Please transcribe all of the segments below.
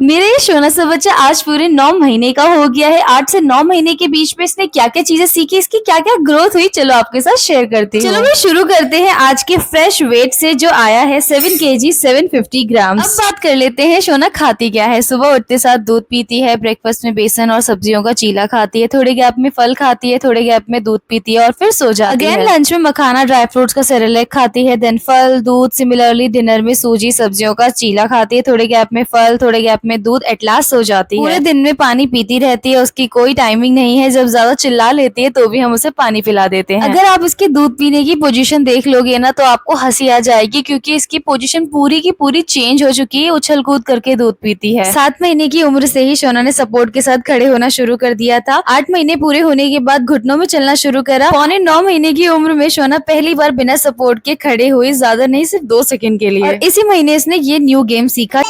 मेरा ये शोना सा बच्चा आज पूरे 9 महीने का हो गया है। 8 से 9 महीने के बीच में इसने क्या-क्या चीजें सीखी, इसकी क्या-क्या ग्रोथ हुई, चलो आपके साथ शेयर करती हूँ। चलो शुरू करते हैं आज के फ्रेश वेट से जो आया है 7 kg 750 ग्राम। अब बात कर लेते हैं शोना खाती क्या है। सुबह उठते साथ दूध पीती है, ब्रेकफास्ट में बेसन और सब्जियों का चीला खाती है, थोड़े गैप में फल खाती है, थोड़े गैप में दूध पीती है और फिर सो जाती है। लंच में मखाना ड्राई फ्रूट्स का सेरेलैक खाती है, देन फल दूध। सिमिलरली डिनर में सूजी सब्जियों का चीला खाती है, थोड़े गैप में फल, थोड़े गैप में दूध, एट लास्ट सो जाती है। पूरे दिन में पानी पीती रहती है, उसकी कोई टाइमिंग नहीं है। जब ज्यादा चिल्ला लेती है तो भी हम उसे पानी पिला देते हैं। अगर आप इसके दूध पीने की पोजीशन देख लोगे ना तो आपको हंसी आ जाएगी, क्योंकि इसकी पोजीशन पूरी की पूरी चेंज हो चुकी है। उछल कूद करके दूध पीती है। 7 महीने की उम्र से ही शोना ने सपोर्ट के साथ खड़े होना शुरू कर दिया था। 8 महीने पूरे होने के बाद घुटनों में चलना शुरू करा। पौने 9 महीने की उम्र में शोना पहली बार बिना सपोर्ट के खड़े हुई, ज्यादा नहीं सिर्फ 2 सेकंड के लिए। और इसी महीने इसने ये न्यू गेम सीखा।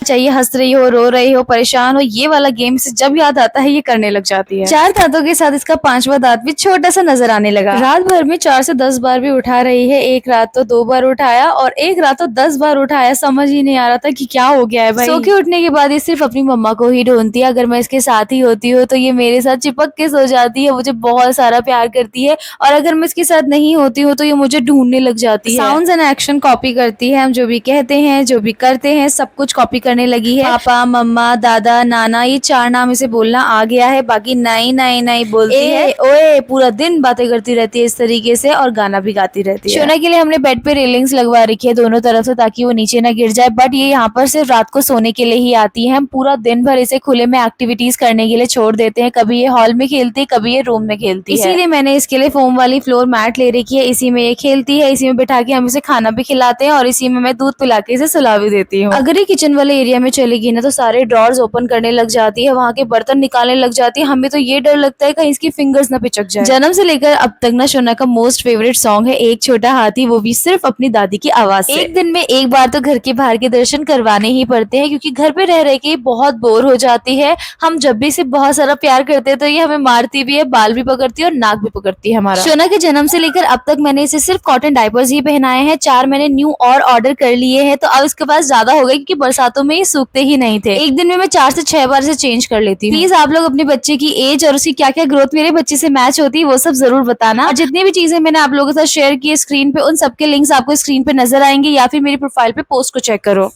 चाहिए, हंस रही हो, रो रही हो, परेशान हो, ये वाला गेम से जब याद आता है ये करने लग जाती है। 4 दांतों के साथ इसका 5वां दांत भी छोटा सा नजर आने लगा। रात भर में 4 से 10 बार भी उठा रही है। एक रात तो 2 बार उठाया और एक रात तो 10 बार उठाया। समझ ही नहीं आ रहा था कि क्या हो गया है भाई। सो के उठने के बाद ये सिर्फ अपनी मम्मा को ही ढूंढती है। अगर मैं इसके साथ ही होती हूँ तो ये मेरे साथ चिपक के सो जाती है, मुझे बहुत सारा प्यार करती है। और अगर मैं इसके साथ नहीं होती हूँ तो ये मुझे ढूंढने लग जाती है। साउंड्स एंड एक्शन कॉपी करती है। हम जो भी कहते हैं, जो भी करते हैं, सब कुछ कॉपी करने लगी है। पापा, मम्मा, दादा, नाना, ये 4 नाम इसे बोलना आ गया है। बाकी नाई नाई नाई बोलती है। ओए, पूरा दिन बातें करती रहती है इस तरीके से और गाना भी गाती रहती है। शोना के लिए हमने बेड पे रेलिंग्स लगवा रखी है दोनों तरफ से, ताकि वो नीचे ना गिर जाए। बट ये यहाँ पर सिर्फ रात को सोने के लिए ही आती है। हम पूरा दिन भर इसे खुले में एक्टिविटीज करने के लिए छोड़ देते हैं। कभी ये हॉल में खेलती है, कभी ये रूम में खेलती है। इसीलिए मैंने इसके लिए फोम वाली फ्लोर मैट ले रखी है। इसी में ये खेलती है, इसी में बैठा के हम इसे खाना भी खिलाते हैं और इसी में मैं दूध पिला के इसे सुला भी देती हूँ। अगर ये किचन वाले एरिया में चलेगी ना तो सारे ड्रॉर्स ओपन करने लग जाती है, वहाँ के बर्तन निकालने लग जाती है। हमें तो ये डर लगता है कहीं इसकी फिंगर्स ना पिचक जाए। जन्म से लेकर अब तक ना शोना का मोस्ट फेवरेट सॉन्ग है एक छोटा हाथी, वो भी सिर्फ अपनी दादी की आवाज से। एक दिन में एक बार तो घर के बाहर के दर्शन करवाने ही पड़ते हैं, क्योंकि घर पे रह के बहुत बोर हो जाती है। हम जब भी इसे बहुत सारा प्यार करते हैं तो ये हमें मारती भी है, बाल भी पकड़ती है और नाक भी पकड़ती है हमारा। शोना के जन्म से लेकर अब तक मैंने इसे सिर्फ कॉटन डायपर्स ही पहनाए हैं। 4 मैंने न्यू और ऑर्डर कर लिए हैं, तो अब इसके पास ज्यादा हो गए, क्योंकि बरसातों में ये सूखते ही नहीं थे। एक दिन में मैं 4 से 6 बार से चेंज कर लेती हूँ। प्लीज आप लोग अपने बच्चे की एज और उसकी क्या क्या ग्रोथ मेरे बच्चे से मैच होती है वो सब जरूर बताना। और जितनी भी चीजें मैंने आप लोगों के साथ शेयर की है स्क्रीन पे, उन सबके लिंक्स आपको स्क्रीन पे नजर आएंगे, या फिर मेरी प्रोफाइल पे पोस्ट को चेक करो।